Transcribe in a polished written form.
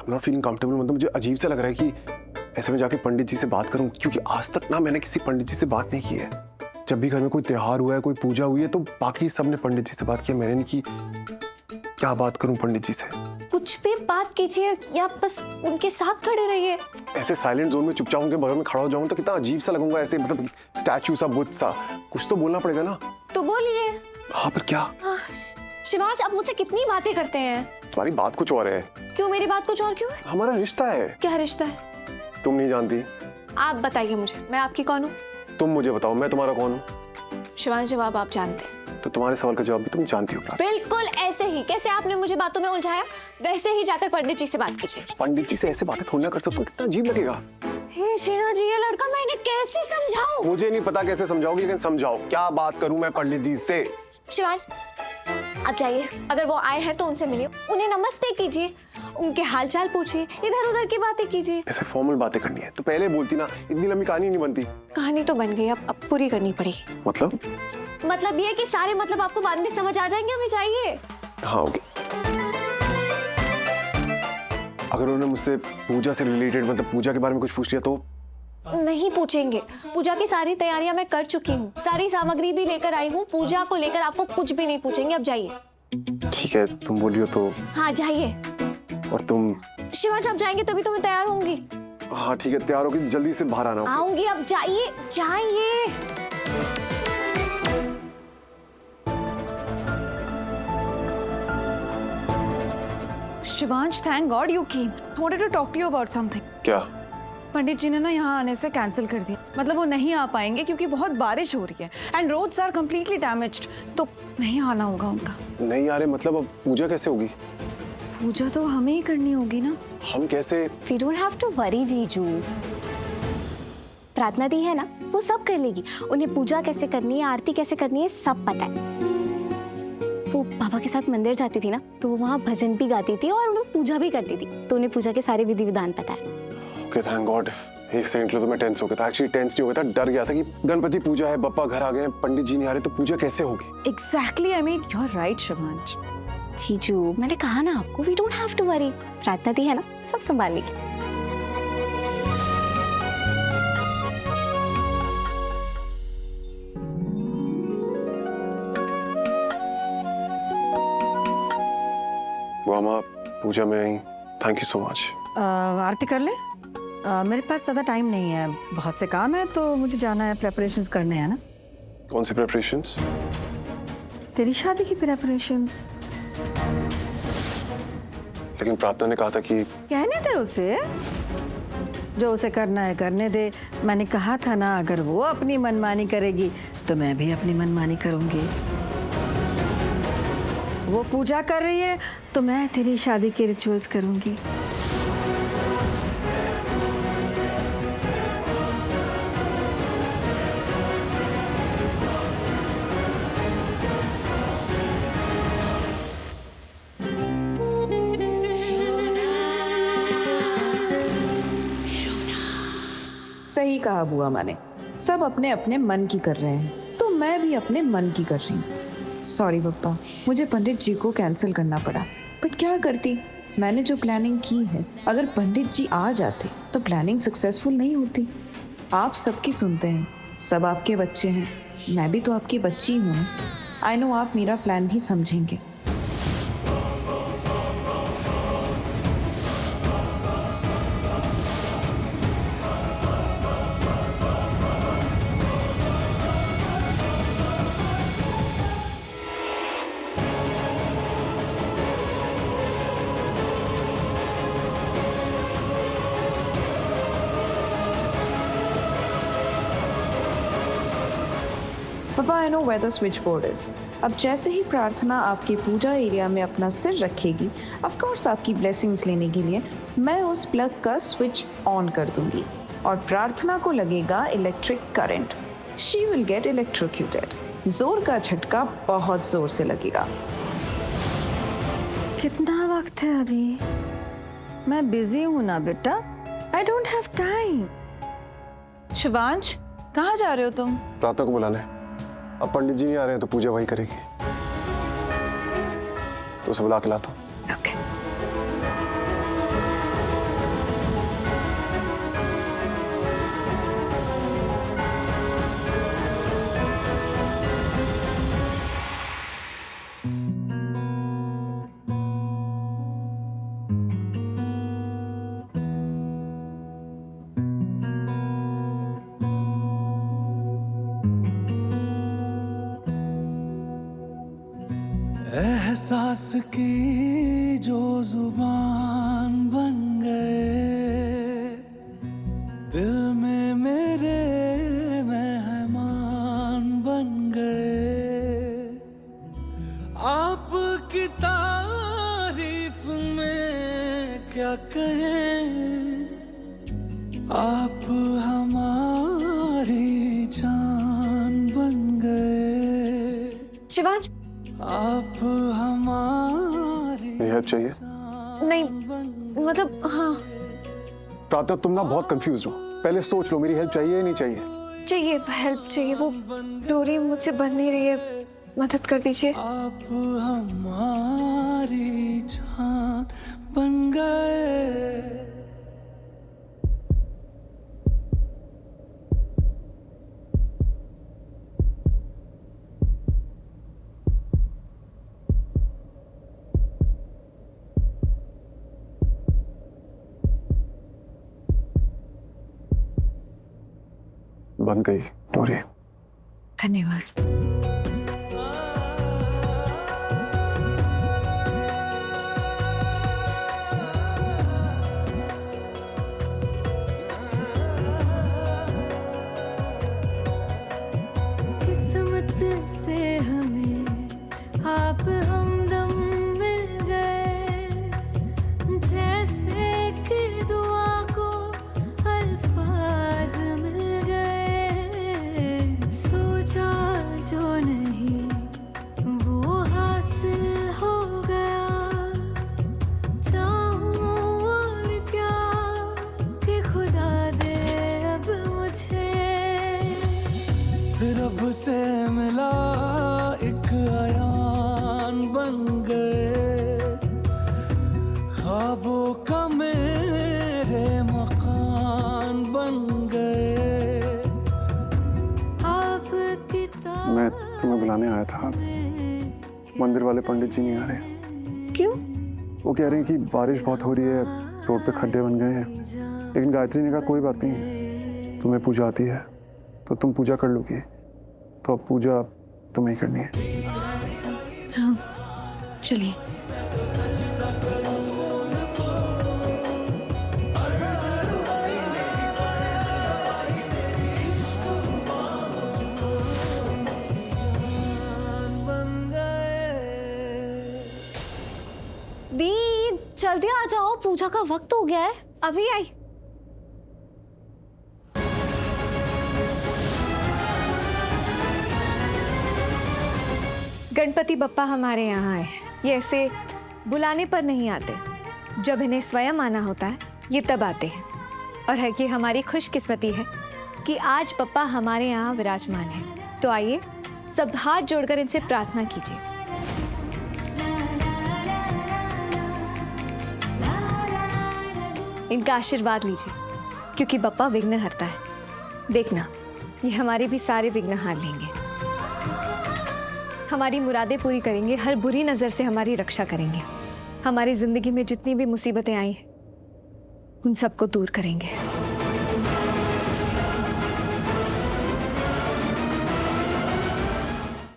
I'm not feeling comfortable, मतलब मुझे अजीब सा लग रहा है कि ऐसे में जाके पंडित जी से बात करूं, क्योंकि आज तक ना मैंने किसी पंडित जी से बात नहीं की है। जब भी घर में कोई त्योहार हुआ है, कोई पूजा हुई है, तो बाकी सबने पंडित जी से बात किया, मैंने नहीं की। क्या बात करूं पंडित जी से? कुछ भी बात कीजिए या बस उनके साथ खड़े रहिए। ऐसे साइलेंट जोन में चुपचाप उनके बगल में खड़ा हो जाऊं तो कितना अजीब सा लगूंगा, ऐसे मतलब स्टैचू सा, बुत सा। कुछ तो बोलना पड़ेगा ना। तो बोलिए। हाँ पर क्या? शिवांश, आप मुझसे कितनी बातें करते हैं। तुम्हारी बात कुछ और है। क्यों? मेरी बात कुछ और क्यों है? हमारा रिश्ता है। क्या रिश्ता है? तुम नहीं जानती। आप बताइए मुझे, मैं आपकी कौन हूँ? तुम मुझे बताओ, मैं तुम्हारा कौन हूँ? शिवांश, जवाब आप जानते हैं। तो तुम्हारे सवाल का जवाब भी तुम जानती हो। बिल्कुल ऐसे ही, कैसे आपने मुझे बातों में उलझाया, वैसे ही जाकर पंडित जी से बात कीजिए। पंडित जी से ऐसे बातें थोड़ी ना कर सकते हो, कितना अजीब लगेगा। हे शीना जी, ये लड़का मैं इन्हें कैसे समझाऊं? मुझे नहीं पता कैसे समझाओगी, लेकिन समझाओ। क्या बात करूं मैं पंडित जी से? शिवांश, आप जाइए, अगर वो आए हैं तो उनसे मिलिए, उन्हें नमस्ते कीजिए, उनके हालचाल पूछिए, इधर उधर की बातें कीजिए। ऐसे फॉर्मल बातें करनी है तो पहले बोलती ना, इतनी लंबी कहानी नहीं बनती। कहानी तो बन गई, अब पूरी करनी पड़ेगी। मतलब ये कि सारे मतलब आपको बाद में समझ आ जाएंगे। हमें चाहिए। हाँ ओके। अगर उन्होंने मुझसे पूजा से रिलेटेड, मतलब पूजा के बारे में कुछ पूछ लिया तो? नहीं पूछेंगे। पूजा की सारी तैयारियां मैं कर चुकी हूँ, सारी सामग्री भी लेकर आई हूँ। पूजा को लेकर आपको कुछ भी नहीं पूछेंगे। अब जाइए। ठीक है, तुम बोल रही हो तो। हाँ जाइए। और तुम? शिवांश, आप जाएंगे तभी तो मैं तैयार होंगी। हाँ ठीक है, तैयार होगी, जल्दी से बाहर आना। आऊंगी, अब जाइए जाइए। Shivansh, thank God you came. I wanted to talk to you about something. क्या? पंडित जी ने ना यहाँ आने से कैंसिल कर दिया। मतलब वो नहीं आ पाएंगे क्योंकि बहुत बारिश हो रही है and roads are completely damaged. तो नहीं आना होगा उनका। नहीं आ रहे मतलब? अब पूजा कैसे होगी? पूजा तो हमें ही करनी होगी ना। हम कैसे? We don't have to worry जीजू। प्रार्थना दी है ना, वो सब कर लेगी। उन्हें पूजा कैसे करनी है, आरती कैसे करनी है, सब पता है। वो पापा के साथ मंदिर जाती थी ना, तो वो वहाँ भजन भी गाती थी और उन्हें पूजा भी करती थी, तो उन्हें पूजा के सारे विधि विधान पता है। Okay, thank God. एक सेकंड के लिए तो मैं टेंस हो गया था। एक्चुअली टेंस नहीं हो गया था, डर गया था कि गणपति पूजा है, बप्पा घर आ गए हैं, पंडित जी नहीं आ रहे, तो पूजा कैसे होगी? Exactly, I mean you're right, Shivansh. जीजू, मैंने कहा ना आपको, we don't have to worry। प्रार्थना दी है ना, सब संभाल लेगी। मामा, पूजा में आई, थैंक यू सो मच। आरती कर ले। मेरे पास ज़्यादा टाइम नहीं है, बहुत से काम है तो मुझे जाना है, प्रेपरेशंस करने हैं ना। कौन सी प्रेपरेशंस? तेरी शादी की प्रेपरेशंस। लेकिन प्रार्थना ने कहा था कि। कहने दे उसे, जो उसे करना है करने दे। मैंने कहा था ना, अगर वो अपनी मनमानी करेगी तो मैं भी अपनी मनमानी करूंगी। वो पूजा कर रही है तो मैं तेरी शादी के रिचुअल्स करूंगी। सही कहा बुआ मैंने, सब अपने अपने मन की कर रहे हैं, तो मैं भी अपने मन की कर रही हूँ। सॉरी पप्पा, मुझे पंडित जी को कैंसिल करना पड़ा, बट क्या करती, मैंने जो प्लानिंग की है, अगर पंडित जी आ जाते तो प्लानिंग सक्सेसफुल नहीं होती। आप सबकी सुनते हैं, सब आपके बच्चे हैं, मैं भी तो आपकी बच्ची हूँ। आई नो आप मेरा प्लान भी समझेंगे। पापा, I know where the switch board is. अब जैसे ही प्रार्थना आपके पूजा एरिया में अपना सिर रखेगी, ऑफ कोर्स आपकी ब्लेसिंग्स लेने के लिए मैं उस प्लग का स्विच ऑन कर दूंगी और प्रार्थना को लगेगा electric current. She will get electrocuted. जोर का झटका बहुत जोर से लगेगा। कितना वक्त है अभी? मैं बिजी हूँ ना बेटा, I don't have time. Shivansh, कहाँ जा रहे हो तुम? प्रार्थना को बुलाना है। अब पंडित जी नहीं आ रहे हैं तो पूजा वही करेगी, तो उसे बुला के लाता हूँ। Okay. एहसास की जो जुबान बन गए, दिल में मेरे मेहमान बन गए। आपकी तारीफ में क्या कहें, आप हमारी जान बन गए। शिवांश, आप हमारी मेरी हेल्प चाहिए? नहीं मतलब हाँ प्रातः, तुम ना बहुत कंफ्यूज हो। पहले सोच लो, मेरी हेल्प चाहिए या नहीं चाहिए? चाहिए, हेल्प चाहिए। वो डोरी मुझसे बन नहीं रही है, मदद कर दीजिए। आप हमारी जान बन गए। बन गई डोरी। धन्यवाद। किस्मत से हमें आप हमदम मिल गए, जैसे कि दुआ को अल्फाज मिल गए। सोचा जो नहीं वो हासिल हो गया, चाहूं और क्या कि खुदा दे अब मुझे। रब से मिला एक आयान बन गए, ख्वाबों का मेरे मकान बन गए। आपकी मैं तुम्हें बुलाने आया था, मंदिर वाले पंडित जी नहीं आ रहे। क्यों? वो कह रहे हैं कि बारिश बहुत हो रही है, रोड पे खड्डे बन गए हैं। लेकिन गायत्री ने कहा कोई बात नहीं, तुम्हें पूजा आती है तो तुम पूजा कर लोगी, तो अब पूजा तुम्हें ही करनी है। हाँ चलिए। दी जल्दी आ जाओ, पूजा का वक्त हो गया है। अभी आई। गणपति बप्पा हमारे यहाँ आए। ये ऐसे बुलाने पर नहीं आते, जब इन्हें स्वयं आना होता है ये तब आते हैं। और है कि हमारी खुशकिस्मती है कि आज बप्पा हमारे यहाँ विराजमान है। तो आइए सब हाथ जोड़कर इनसे प्रार्थना कीजिए। इनका आशीर्वाद लीजिए, क्योंकि बप्पा विघ्न हरता है। देखना, ये हमारे भी सारे विघ्न हार लेंगे, हमारी मुरादें पूरी करेंगे, हर बुरी नज़र से हमारी रक्षा करेंगे, हमारी जिंदगी में जितनी भी मुसीबतें आई हैं उन सबको दूर करेंगे।